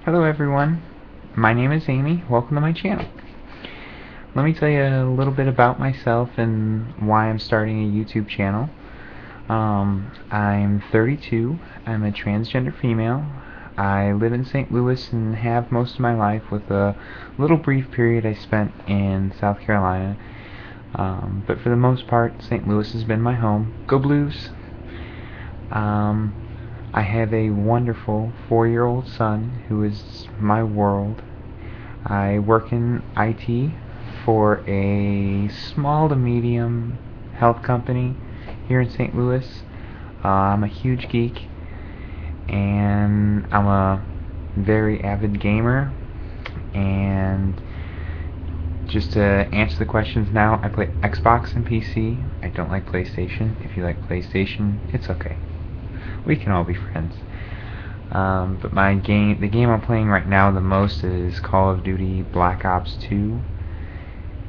Hello everyone, my name is Amy. Welcome to my channel. Let me tell you a little bit about myself and why I'm starting a YouTube channel. I'm 32. I'm a transgender female. I live in St. Louis and have most of my life, with a little brief period I spent in South Carolina. But for the most part, St. Louis has been my home. Go Blues! I have a wonderful 4-year-old son who is my world. I work in IT for a small to medium health company here in St. Louis. I'm a huge geek, and I'm a very avid gamer. And just to answer the questions now, I play Xbox and PC. I don't like PlayStation. If you like PlayStation, it's okay. We can all be friends. But the game I'm playing right now the most is Call of Duty Black Ops 2,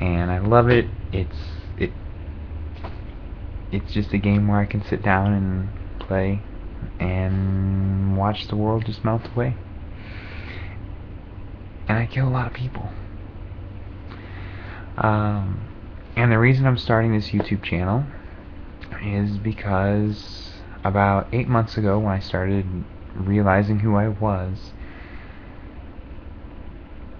and I love it. It's just a game where I can sit down and play and watch the world just melt away. And I kill a lot of people. And the reason I'm starting this YouTube channel is because about 8 months ago, when I started realizing who I was,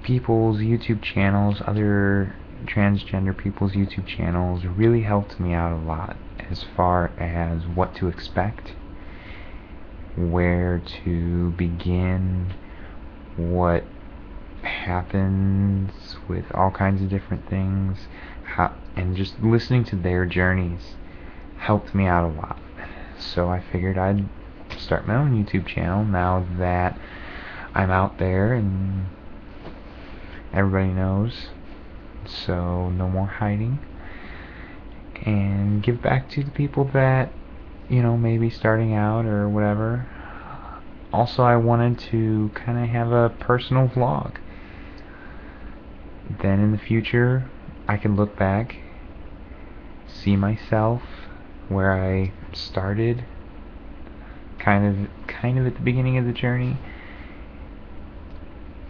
people's YouTube channels, other transgender people's YouTube channels, really helped me out a lot as far as what to expect, where to begin, what happens with all kinds of different things, and just listening to their journeys helped me out a lot. So I figured I'd start my own YouTube channel now that I'm out there and everybody knows, so no more hiding, and give back to the people that, maybe starting out or whatever. Also, I wanted to kind of have a personal vlog. Then in the future, I can look back, see myself where I started, kind of at the beginning of the journey,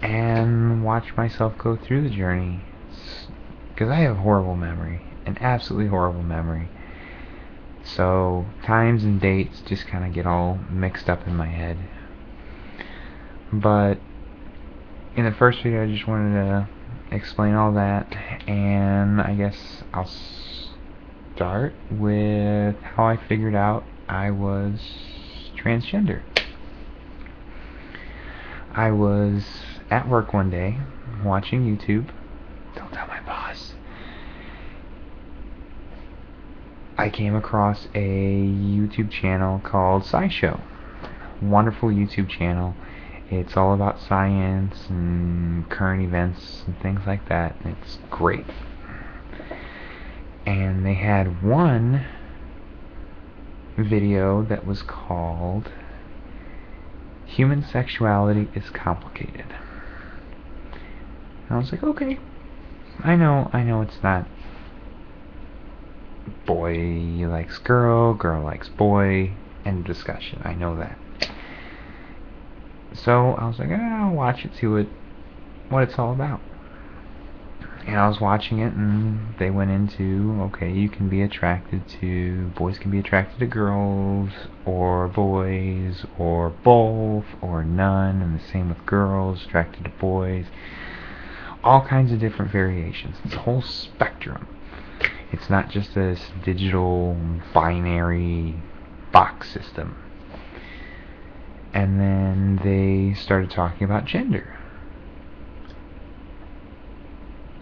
and watch myself go through the journey. Because I have horrible memory, an absolutely horrible memory. So times and dates just kind of get all mixed up in my head. But in the first video, I just wanted to explain all that, and I guess I'll start with how I figured out I was transgender. I was at work one day watching YouTube. Don't tell my boss. I came across a YouTube channel called SciShow. Wonderful YouTube channel. It's all about science and current events and things like that. It's great. And they had one video that was called Human Sexuality is Complicated. And I was like, okay, I know it's not boy likes girl, girl likes boy, end of discussion. I know that. So I was like, I'll watch it, see what it's all about. And I was watching it, and they went into, okay, you can be attracted to, boys can be attracted to girls, or boys, or both, or none, and the same with girls, attracted to boys. All kinds of different variations. It's a whole spectrum. It's not just this digital binary box system. And then they started talking about gender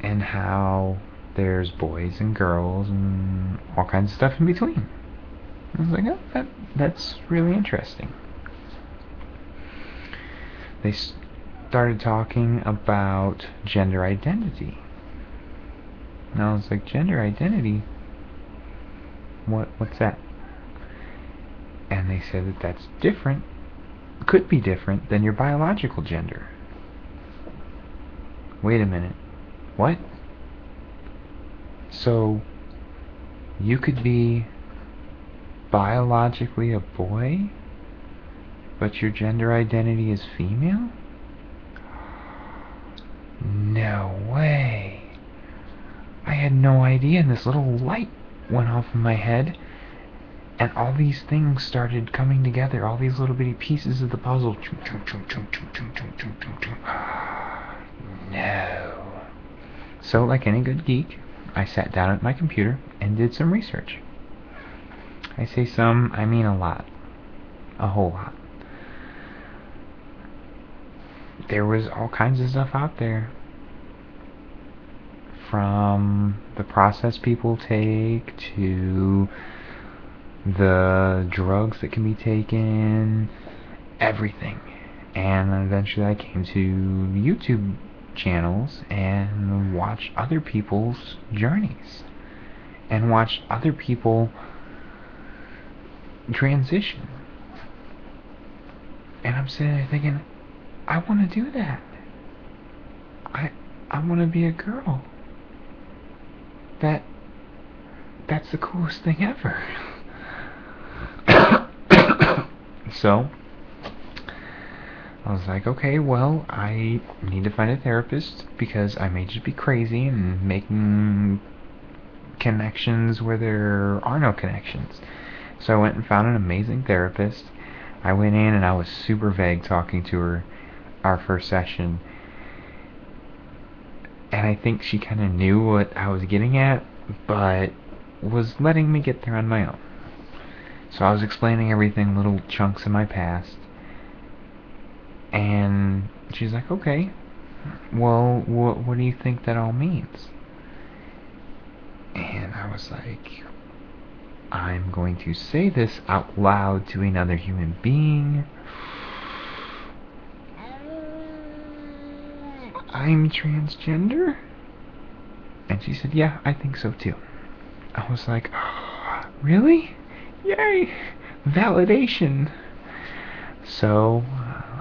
and how there's boys and girls and all kinds of stuff in between. I was like, oh, that's really interesting. They started talking about gender identity. And I was like, gender identity? What's that? And they said that that's different, could be different than your biological gender. Wait a minute. What? So you could be biologically a boy, but your gender identity is female? no way. I had no idea, and this little light went off in my head, and all these things started coming together, all these little bitty pieces of the puzzle. No. So, like any good geek, I sat down at my computer and did some research. I say some, I mean a lot. A whole lot. There was all kinds of stuff out there. From the process people take to the drugs that can be taken, everything. And eventually I came to YouTube channels and watched other people's journeys and watched other people transition. And I'm sitting there thinking, I want to do that. I want to be a girl. That's the coolest thing ever. So I was like, okay, well, I need to find a therapist because I may just be crazy and making connections where there are no connections. So I went and found an amazing therapist. I went in and I was super vague talking to her our first session. And I think she kind of knew what I was getting at, but was letting me get there on my own. So I was explaining everything, little chunks of my past. And she's like, okay, well, what do you think that all means? And I was like, I'm going to say this out loud to another human being. I'm transgender? And she said, yeah, I think so too. I was like, really? Yay! Validation! So,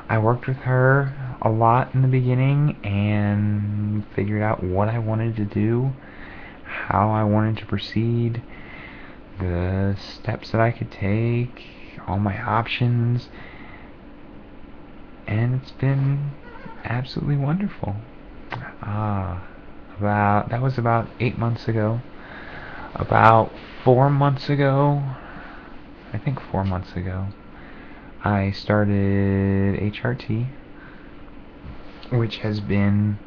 I worked with her a lot in the beginning and figured out what I wanted to do, how I wanted to proceed, the steps that I could take, all my options, and it's been absolutely wonderful. That was about 8 months ago. About 4 months ago, I think 4 months ago, I started HRT, which has been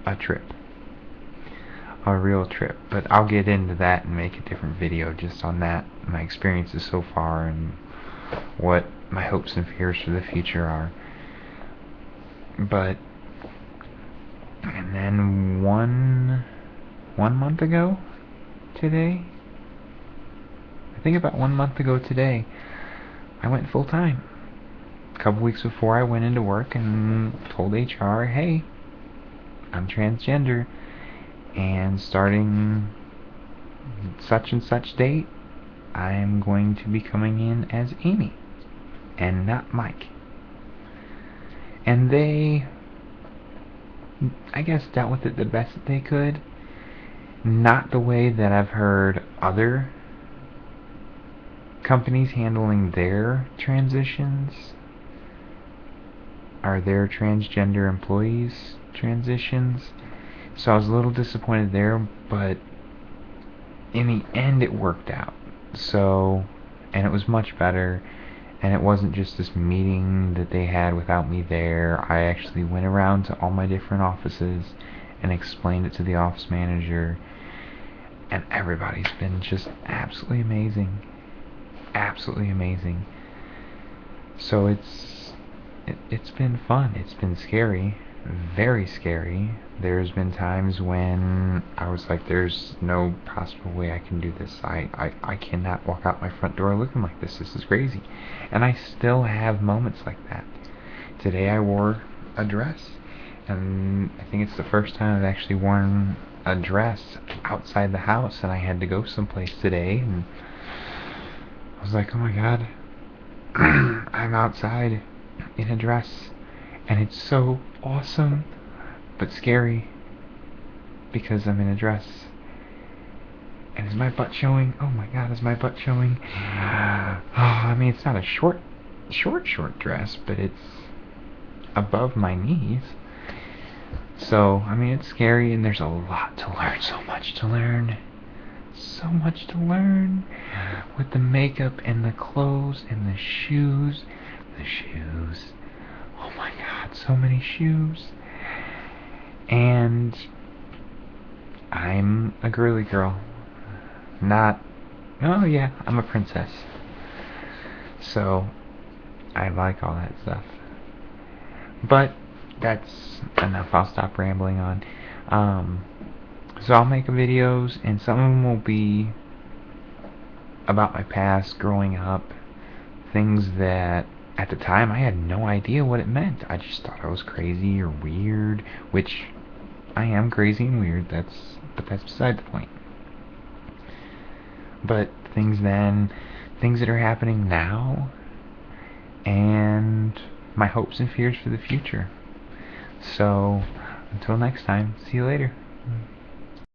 a trip. A real trip. But I'll get into that and make a different video just on that, my experiences so far, and what my hopes and fears for the future are. But, and then one month ago today, I think about 1 month ago today, I went full time. A couple weeks before I went into work and told HR, hey, I'm transgender, and starting such and such date, I am going to be coming in as Amy, and not Mike. And they, I guess, dealt with it the best that they could. Not the way that I've heard other companies handling their transitions, or their transgender employees' transitions. So I was a little disappointed there, but in the end it worked out. So, and it was much better, and it wasn't just this meeting that they had without me there. I actually went around to all my different offices and explained it to the office manager, and everybody's been just absolutely amazing. Absolutely amazing. So it's been fun. It's been scary. Very scary. There's been times when I was like, there's no possible way I can do this. I cannot walk out my front door looking like this. This is crazy. And I still have moments like that. Today I wore a dress, and I think it's the first time I've actually worn a dress outside the house, and I had to go someplace today, and I was like, oh my god, I'm outside in a dress, and it's so awesome, but scary, because I'm in a dress. And is my butt showing? Oh my god, is my butt showing? I mean, it's not a short dress, but it's above my knees. So, I mean, it's scary and there's a lot to learn, so much to learn. So much to learn with the makeup and the clothes and the shoes. The shoes. Oh my god, so many shoes. And I'm a girly girl. Not. Oh yeah, I'm a princess. So, I like all that stuff. But that's enough. I'll stop rambling on. So I'll make videos, and some of them will be about my past, growing up, things that at the time I had no idea what it meant. I just thought I was crazy or weird, which I am crazy and weird. But that's beside the point. But things then, things that are happening now, and my hopes and fears for the future. So, until next time, see you later.